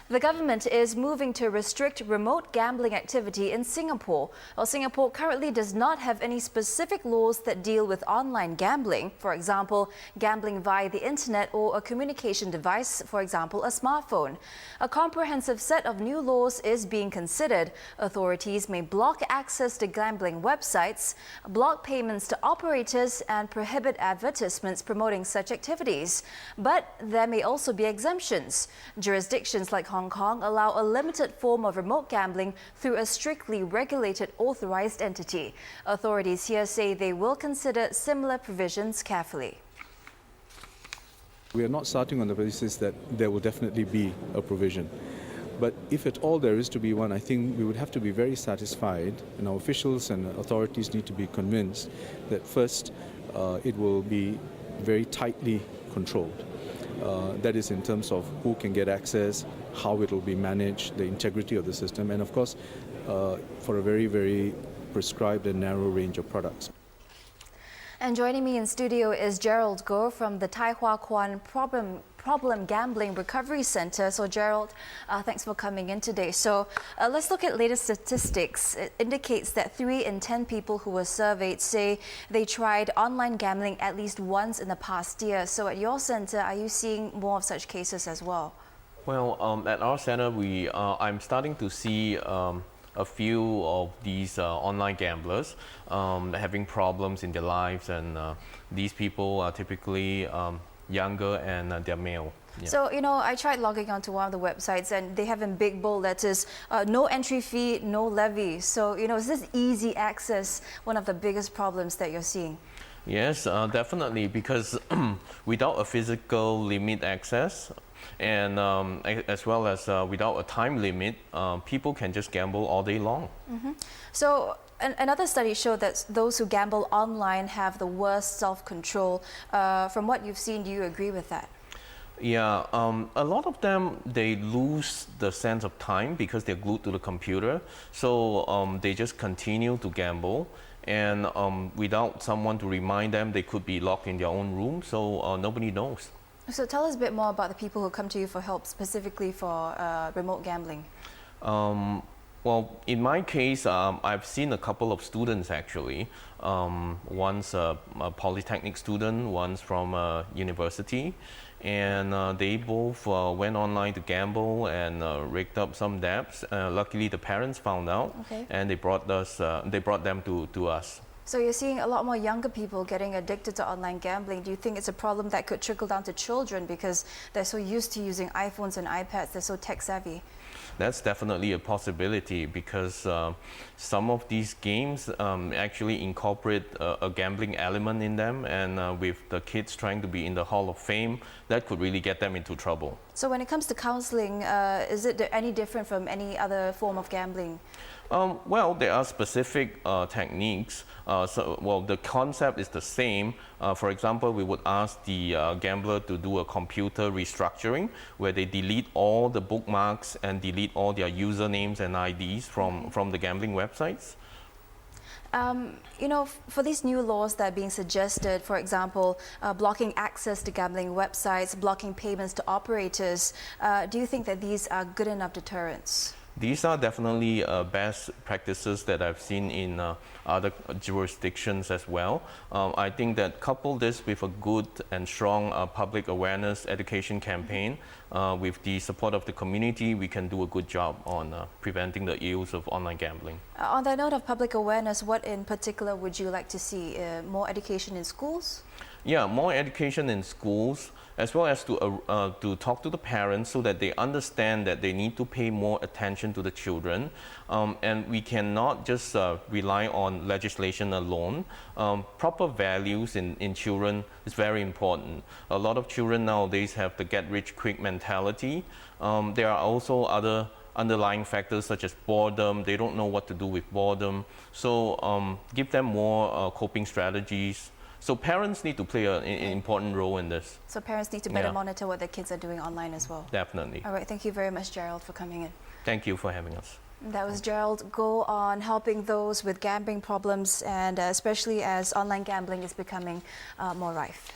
The government is moving to restrict remote gambling activity in Singapore. While Singapore currently does not have any specific laws that deal with online gambling, for example, gambling via the internet or a communication device, for example, a smartphone. A comprehensive set of new laws is being considered. Authorities may block access to gambling websites, block payments to operators, and prohibit advertisements promoting such activities. But there may also be exemptions. Jurisdictions like Hong Kong allow a limited form of remote gambling through a strictly regulated authorized entity. Authorities here say they will consider similar provisions carefully. We are not starting on the basis that there will definitely be a provision. But if at all there is to be one, I think we would have to be very satisfied, and our officials and authorities need to be convinced that first, it will be very tightly controlled. That is in terms of who can get access, how it will be managed, the integrity of the system, and of course, for a very, very prescribed and narrow range of products. And joining me in studio is Gerald Goh from the Tai Hwa Kwan Problem Gambling Recovery Center. So Gerald, thanks for coming in today. So let's look at latest statistics. It indicates that 3 in 10 people who were surveyed say they tried online gambling at least once in the past year. So at your center, are you seeing more of such cases as well? Well, at our center, I'm starting to see a few of these online gamblers having problems in their lives, and these people are typically younger and they're male. Yeah. So, I tried logging onto one of the websites and they have in big bold letters, no entry fee, no levy. So, is this easy access one of the biggest problems that you're seeing? Yes, definitely, because without a physical limit access, and as well as without a time limit, people can just gamble all day long. Mm-hmm. So another study showed that those who gamble online have the worst self-control. From what you've seen, do you agree with that? Yeah, a lot of them, they lose the sense of time because they're glued to the computer. So they just continue to gamble. And without someone to remind them, they could be locked in their own room, so nobody knows. So tell us a bit more about the people who come to you for help, specifically for remote gambling. Well, in my case, I've seen a couple of students actually. One's a polytechnic student, one's from a university. And they both went online to gamble and rigged up some debts. Luckily, the parents found out, and they brought them to us. So you're seeing a lot more younger people getting addicted to online gambling. Do you think it's a problem that could trickle down to children because they're so used to using iPhones and iPads, they're so tech savvy? That's definitely a possibility because some of these games actually incorporate a gambling element in them, and with the kids trying to be in the Hall of Fame, that could really get them into trouble. So when it comes to counseling, is it any different from any other form of gambling? Well, there are specific techniques. The concept is the same. For example, we would ask the gambler to do a computer restructuring where they delete all the bookmarks and delete all their usernames and IDs from the gambling websites. For these new laws that are being suggested, for example, blocking access to gambling websites, blocking payments to operators, do you think that these are good enough deterrents? These are definitely best practices that I've seen in other jurisdictions as well. I think that couple this with a good and strong public awareness education campaign, with the support of the community, we can do a good job on preventing the ills of online gambling. On the note of public awareness, what in particular would you like to see? More education in schools? Yeah, more education in schools, as well as to talk to the parents so that they understand that they need to pay more attention to the children. And we cannot just rely on legislation alone. Proper values in children is very important. A lot of children nowadays have the get-rich-quick mentality. There are also other underlying factors such as boredom. They don't know what to do with boredom. So give them more coping strategies. So parents need to play an important role in this. So parents need to better monitor what their kids are doing online as well. Definitely. All right, thank you very much, Gerald, for coming in. Thank you for having us. That was Gerald Goh on helping those with gambling problems, and especially as online gambling is becoming more rife.